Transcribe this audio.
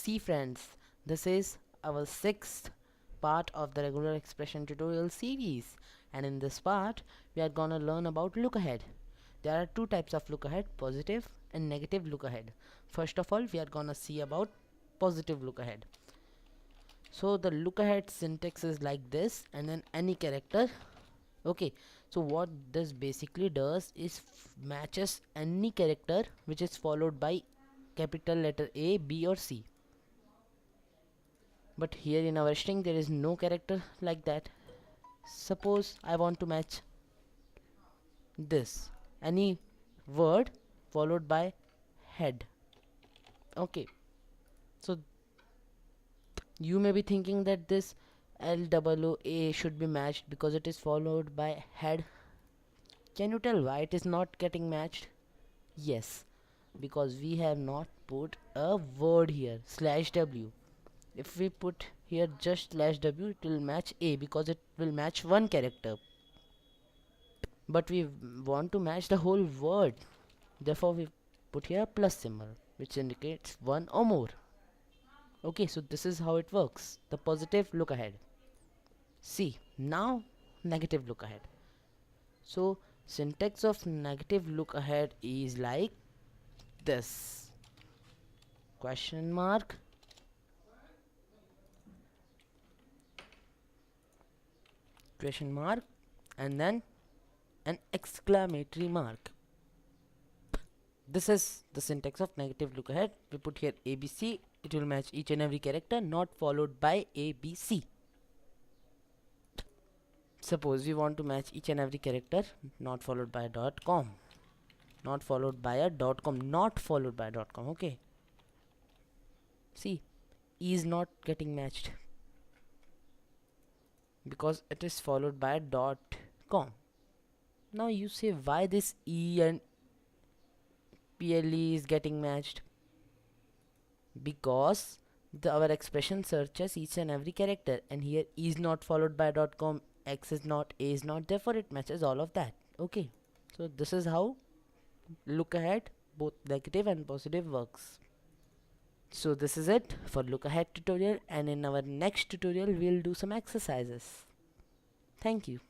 See friends, this is our sixth part of the regular expression tutorial series, and in this part we are gonna learn about look ahead. There are two types of look ahead, positive and negative look ahead. First of all, we are gonna see about positive look ahead. So the look ahead syntax is like this, and then any character. Okay, so what this basically does is matches any character which is followed by capital letter A, B or C. But here in our string there is no character like that. Suppose I want to match this, any word followed by head. Okay, so you may be thinking that this LOOA should be matched because it is followed by head. Can you tell why it is not getting matched? Yes, because we have not put a word here, /w. If we put here just /w, it will match A because it will match one character. But we want to match the whole word. Therefore, we put here a plus symbol, which indicates one or more. Okay, so this is how it works. The positive look ahead. See, now negative look ahead. So, syntax of negative look ahead is like this. Question mark, question mark, and then an exclamatory mark. This is the syntax of negative look ahead. We put here ABC, it will match each and every character not followed by ABC. Suppose we want to match each and every character not followed by a .com, not followed by a .com, not followed by a .com. Okay, see, E is not getting matched because it is followed by a .com. Now you say, why this E and PLE is getting matched? Because our expression searches each and every character, and here E is not followed by .com, X is not, A is not, therefore it matches all of that. Okay, so this is how look ahead, both negative and positive, works. So this is it for look ahead tutorial, and in our next tutorial we'll do some exercises. Thank you.